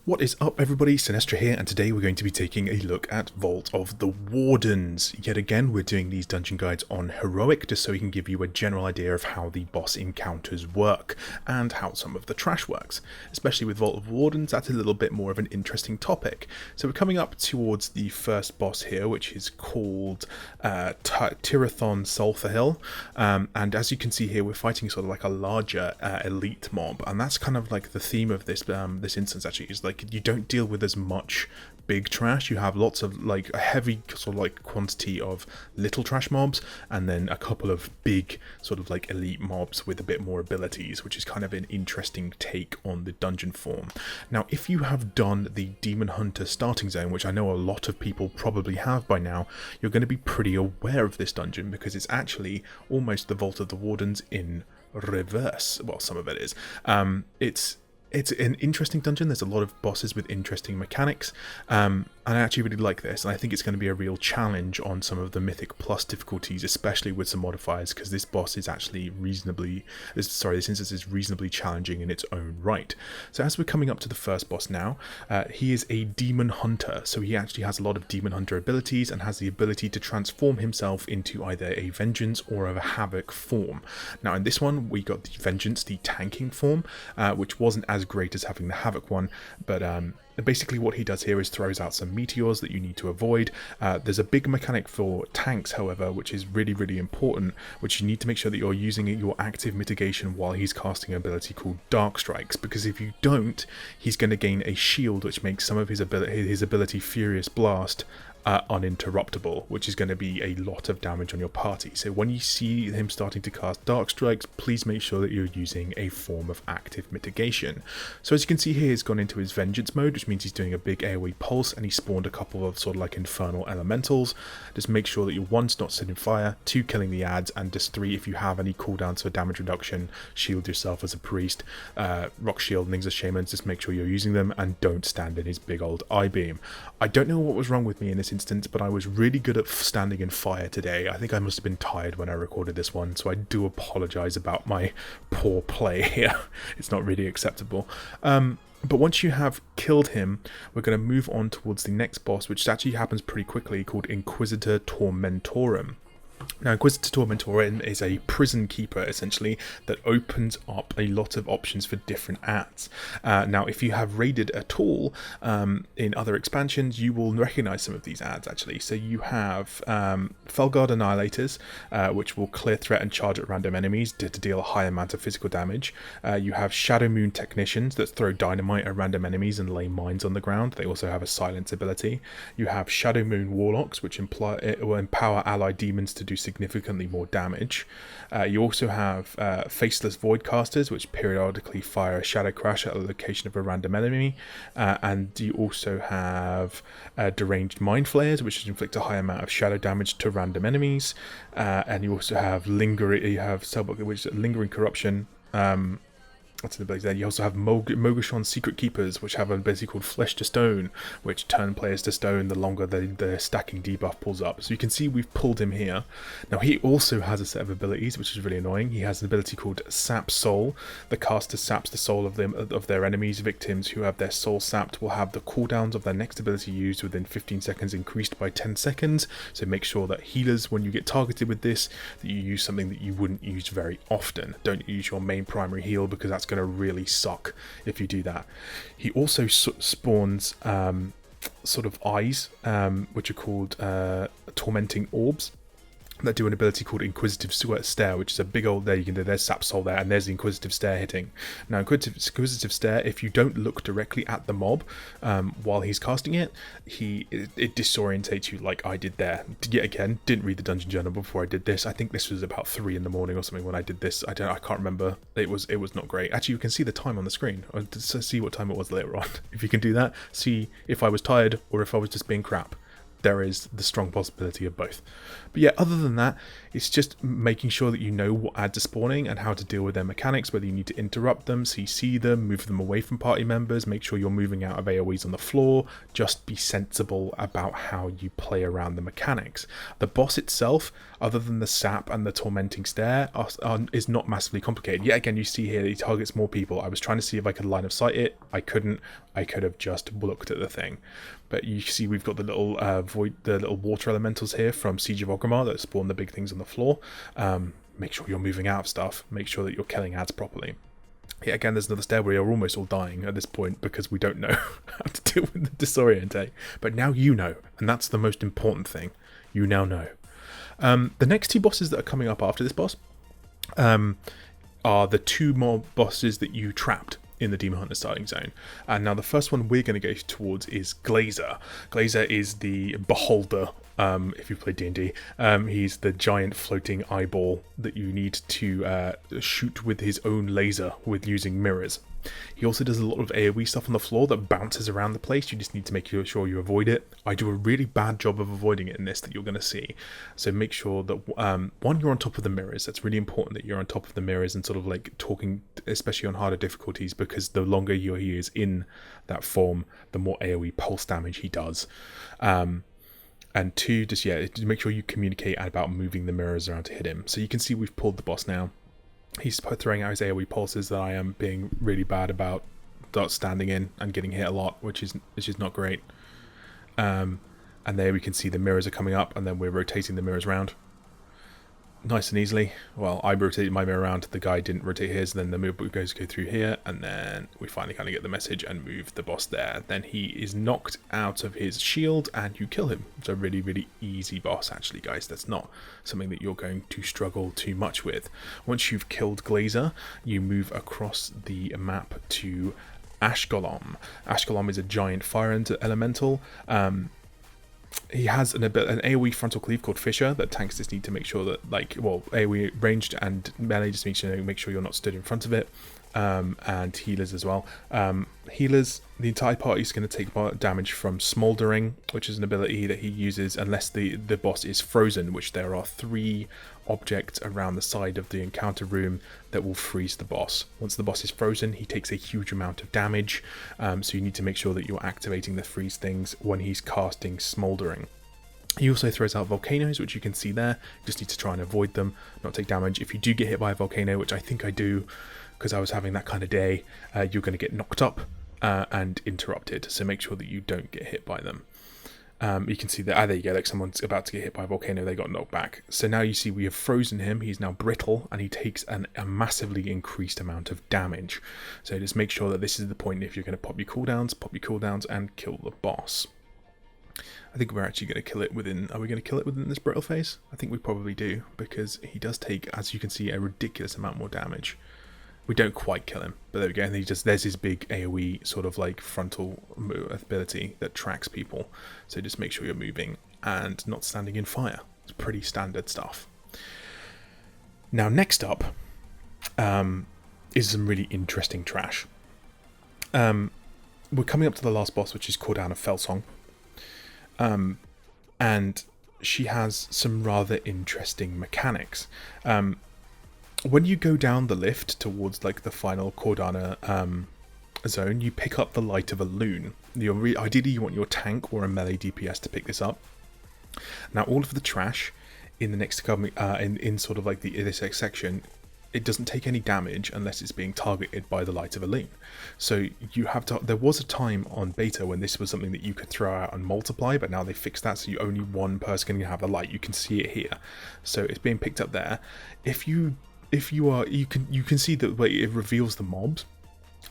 What is up, everybody? Sinestra here, and today we're going to be taking a look at Vault of the Wardens. Yet again, we're doing these dungeon guides on Heroic, just so we can give you a general idea of how the boss encounters work, and how some of the trash works. Especially with Vault of Wardens, that's a little bit more of an interesting topic. So we're coming up towards the first boss here, which is called Tirathon Sulfurhill, and as you can see here, we're fighting sort of like a larger elite mob, and that's kind of like the theme of this this instance actually, is like you don't deal with as much big trash. You have lots of like a heavy sort of like quantity of little trash mobs, and then a couple of big sort of like elite mobs with a bit more abilities, which is kind of an interesting take on the dungeon form. Now, if you have done the Demon Hunter starting zone, which I know a lot of people probably have by now, you're going to be pretty aware of this dungeon, because it's actually almost the Vault of the Wardens in reverse. Well, some of it is. It's an interesting dungeon. There's a lot of bosses with interesting mechanics, and I actually really like this, and I think it's going to be a real challenge on some of the Mythic Plus difficulties, especially with some modifiers, because this boss is actually this instance is reasonably challenging in its own right. So as we're coming up to the first boss now, he is a Demon Hunter, so he actually has a lot of Demon Hunter abilities, and has the ability to transform himself into either a Vengeance or a Havoc form. Now in this one, we got the Vengeance, the tanking form, which wasn't as great as having the Havoc one, but basically what he does here is throws out some meteors that you need to avoid. There's a big mechanic for tanks, however, which is really important, which you need to make sure that you're using your active mitigation while he's casting an ability called Dark Strikes, because if you don't, he's going to gain a shield which makes some of his ability Furious Blast uninterruptible, which is going to be a lot of damage on your party. So when you see him starting to cast Dark Strikes, please make sure that you're using a form of active mitigation. So as you can see here, he's gone into his Vengeance mode, which means he's doing a big AoE pulse, and he spawned a couple of sort of like infernal elementals. Just make sure that you're 1, not setting fire, 2, killing the ads, and just 3, if you have any cooldowns for damage reduction, shield yourself as a priest. Rock Shield, Nings as Shamans, just make sure you're using them, and don't stand in his big old eye beam. I don't know what was wrong with me in this instance, but I was really good at standing in fire today. I think I must have been tired when I recorded this one, so I do apologize about my poor play here. It's not really acceptable. But once you have killed him, we're going to move on towards the next boss, which actually happens pretty quickly, called Inquisitor Tormentorum. Now, Inquisitor Tormentorum is a prison keeper, essentially, that opens up a lot of options for different ads. Now, if you have raided at all in other expansions, you will recognize some of these ads, actually. So you have Felguard Annihilators, which will clear threat and charge at random enemies to deal a high amount of physical damage. You have Shadow Moon Technicians that throw dynamite at random enemies and lay mines on the ground. They also have a silence ability. You have Shadow Moon Warlocks, which will empower allied demons to do significantly more damage. You also have Faceless Voidcasters, which periodically fire a Shadow Crash at a location of a random enemy, and you also have Deranged Mind Flayers, which inflict a high amount of shadow damage to random enemies, and you also have Lingering Corruption. That's an ability there. You also have Mogashon's Secret Keepers, which have an ability called Flesh to Stone, which turn players to stone the longer the stacking debuff pulls up. So you can see we've pulled him here. Now he also has a set of abilities, which is really annoying. He has an ability called Sap Soul. The caster saps the soul of their enemies. Victims who have their soul sapped will have the cooldowns of their next ability used within 15 seconds increased by 10 seconds. So make sure that healers, when you get targeted with this, that you use something that you wouldn't use very often. Don't use your main primary heal, because that's going to really suck if you do that. He also spawns sort of eyes, which are called tormenting orbs, that do an ability called Inquisitive Stare, which is a big old, there's Sap Soul there, and there's the Inquisitive Stare hitting. Now, Inquisitive Stare, if you don't look directly at the mob while he's casting it, it disorientates you like I did there. Yet again, didn't read the dungeon journal before I did this. I think this was about 3 in the morning or something when I did this. I can't remember. It was not great. Actually, you can see the time on the screen. To see what time it was later on. If you can do that, see if I was tired or if I was just being crap. There is the strong possibility of both. But yeah, other than that, It's just making sure that you know what ads are spawning and how to deal with their mechanics, whether you need to interrupt them, CC them, move them away from party members, make sure you're moving out of AoEs on the floor. Just be sensible about how you play around the mechanics. The boss itself, other than the sap and the tormenting stare, is not massively complicated. Yet again, you see here he targets more people. I was trying to see if I could line of sight it. I couldn't. I could have just looked at the thing. But you see we've got the little the little water elementals here from Siege of Orgrimmar that spawn the big things on the floor. Make sure you're moving out of stuff. Make sure that you're killing ads properly. Yeah, again, there's another stair where you're almost all dying at this point because we don't know how to deal with the disorientate. But now you know, and that's the most important thing. You now know. The next two bosses that are coming up after this boss are the two more bosses that you trapped in the Demon Hunter starting zone. And now the first one we're going to go towards is Glazer. Glazer is the beholder, if you play D&D. He's the giant floating eyeball that you need to shoot with his own laser with using mirrors. He also does a lot of AoE stuff on the floor that bounces around the place. You just need to make sure you avoid it. I do a really bad job of avoiding it in this that you're going to see. So make sure that, one, you're on top of the mirrors. That's really important that you're on top of the mirrors and sort of like talking, especially on harder difficulties, because the longer he is in that form, the more AoE pulse damage he does. And two, just make sure you communicate about moving the mirrors around to hit him. So you can see we've pulled the boss now. He's throwing out his AoE pulses that I am being really bad about standing in and getting hit a lot, which is not great. And there we can see the mirrors are coming up, and then we're rotating the mirrors around nice and easily. Well, I rotated my mirror around, the guy didn't rotate his, then the move goes go through here, and then we finally kind of get the message and move the boss there. Then he is knocked out of his shield and you kill him. It's a really, really easy boss actually, guys. That's not something that you're going to struggle too much with. Once you've killed Glazer, you move across the map to Ashgolom. Ashgolom is a giant fire elemental. He has an AoE frontal cleave called Fisher that tanks just need to make sure that, AoE ranged and melee just makes you make sure you're not stood in front of it. And healers as well. Healers, the entire party is going to take damage from Smouldering, which is an ability that he uses unless the boss is frozen, which there are 3 objects around the side of the encounter room that will freeze the boss. Once the boss is frozen, he takes a huge amount of damage, so you need to make sure that you're activating the freeze things when he's casting Smouldering. He also throws out volcanoes, which you can see there. You just need to try and avoid them, not take damage. If you do get hit by a volcano, which I think I do, because I was having that kind of day, you're going to get knocked up and interrupted. So make sure that you don't get hit by them. You can see that, there you go, like someone's about to get hit by a volcano, they got knocked back. So now you see we have frozen him, he's now brittle, and he takes a massively increased amount of damage. So just make sure that this is the point if you're going to pop your cooldowns and kill the boss. I think we're actually going to kill it within, are we going to kill it within this brittle phase? I think we probably do, because he does take, as you can see, a ridiculous amount more damage. We don't quite kill him, but there we go. And there's his big AoE sort of like frontal ability that tracks people. So just make sure you're moving and not standing in fire. It's pretty standard stuff. Now next up is some really interesting trash. We're coming up to the last boss, which is Cordana Felsong. And she has some rather interesting mechanics. When you go down the lift towards like the final Cordana zone, you pick up the light of a loon. Ideally you want your tank or a melee DPS to pick this up. Now all of the trash in the next in sort of like this section, it doesn't take any damage unless it's being targeted by the light of a loon. So you have to, there was a time on beta when this was something that you could throw out and multiply, but now they fixed that, so you only one person can have the light. You can see it here, so it's being picked up there. You can see that it reveals the mobs,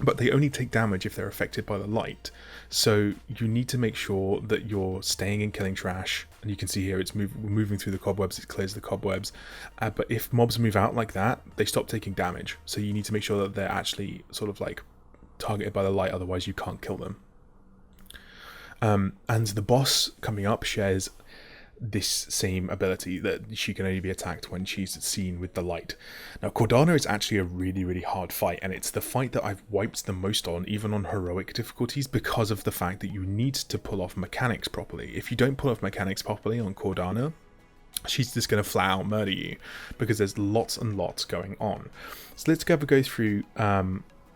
but they only take damage if they're affected by the light. So you need to make sure that you're staying in killing trash, and you can see here it's moving through the cobwebs, it clears the cobwebs, but if mobs move out like that, they stop taking damage. So you need to make sure that they're actually sort of like targeted by the light, otherwise you can't kill them. And the boss coming up shares this same ability, that she can only be attacked when she's seen with the light. Now Cordana is actually a really, really hard fight, and it's the fight that I've wiped the most on, even on heroic difficulties, because of the fact that you need to pull off mechanics properly. If you don't pull off mechanics properly on Cordana, she's just going to flat out murder you because there's lots and lots going on. So let's go through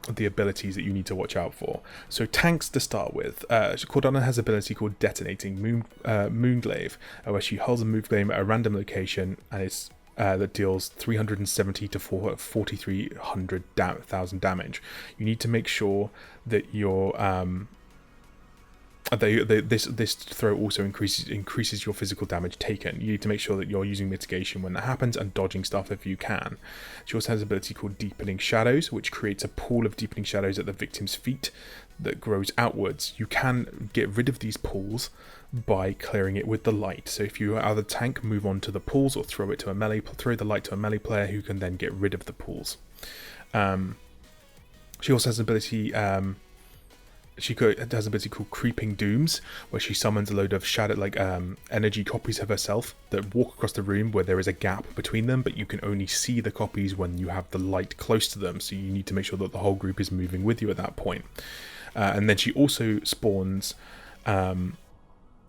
the abilities that you need to watch out for. So tanks to start with. Cordana has an ability called Detonating Moonglaive, where she holds a Moonglaive at a random location, and it's that deals 370 to 4,300,000 damage. You need to make sure that your this throw also increases your physical damage taken. You need to make sure that you're using mitigation when that happens and dodging stuff if you can. She also has an ability called Deepening Shadows, which creates a pool of deepening shadows at the victim's feet that grows outwards. You can get rid of these pools by clearing it with the light. So if you are the tank, move on to the pools or throw the light to a melee player who can then get rid of the pools. She also has an ability. She has an ability called Creeping Dooms, where she summons a load of energy copies of herself that walk across the room where there is a gap between them, but you can only see the copies when you have the light close to them, so you need to make sure that the whole group is moving with you at that point. And then she also spawns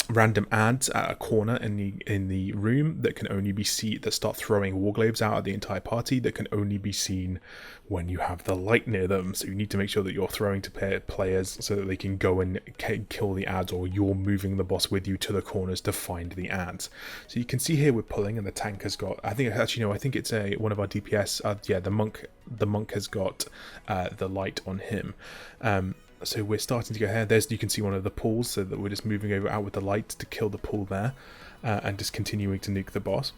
random ads at a corner in the room that can only be seen, that start throwing warglaives out at the entire party, that can only be seen when you have the light near them. So you need to make sure that you're throwing to players so that they can go and kill the ads, or you're moving the boss with you to the corners to find the ads. So you can see here we're pulling, and the tank has got, I think it's one of our DPS, the monk has got the light on him. So we're starting to go here. You can see one of the pools, so that we're just moving out with the light to kill the pool there, and just continuing to nuke the boss.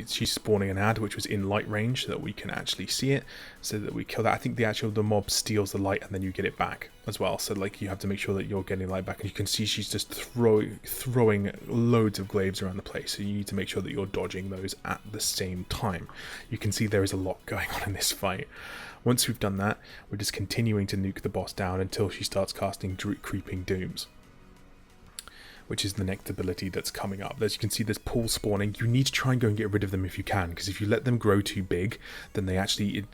She's spawning an ad which was in light range so that we can actually see it, so that we kill that. I think the mob steals the light and then you get it back as well. So you have to make sure that you're getting light back, and you can see she's just throwing loads of glaives around the place. So you need to make sure that you're dodging those at the same time. You can see there is a lot going on in this fight. Once we've done that, we're just continuing to nuke the boss down until she starts casting Creeping Dooms, which is the next ability that's coming up. As you can see, there's pools spawning. You need to try and go and get rid of them if you can, because if you let them grow too big, then they actually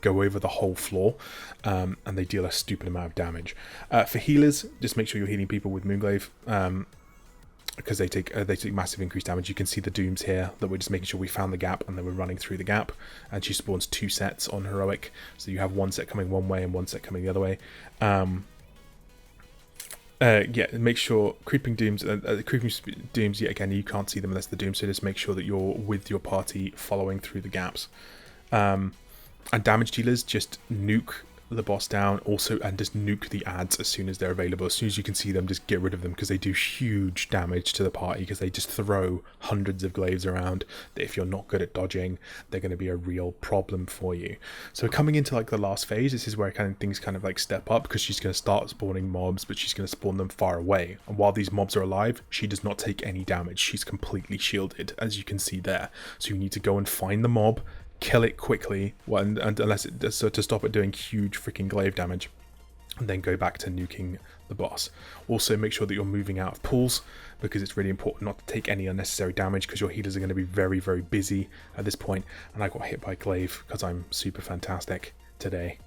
go over the whole floor, and they deal a stupid amount of damage. For healers, just make sure you're healing people with Moonglaive, because they take massive increased damage. You can see the dooms here, that we're just making sure we found the gap and then we're running through the gap. And she spawns 2 sets on heroic, so you have one set coming one way and one set coming the other way. Make sure Creeping Dooms, yet again, you can't see them unless the dooms, so just make sure that you're with your party following through the gaps. And damage dealers, just nuke the boss down also, and just nuke the ads as soon as they're available. As soon as you can see them, just get rid of them, because they do huge damage to the party, because they just throw hundreds of glaives around that if you're not good at dodging, they're going to be a real problem for you. So coming into the last phase, this is where things step up, because she's going to start spawning mobs, but she's going to spawn them far away, and while these mobs are alive, she does not take any damage. She's completely shielded, as you can see there. So you need to go and find the mob, kill it quickly, to stop it doing huge freaking glaive damage, and then go back to nuking the boss. Also, make sure that you're moving out of pools, because it's really important not to take any unnecessary damage, because your healers are going to be very, very busy at this point. And I got hit by glaive because I'm super fantastic today.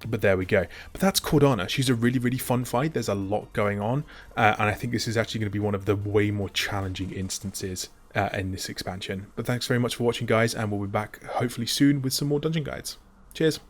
But there we go. But that's Cordana. She's a really, really fun fight. There's a lot going on, and I think this is actually going to be one of the way more challenging instances in this expansion. But thanks very much for watching, guys, and we'll be back hopefully soon with some more dungeon guides. Cheers.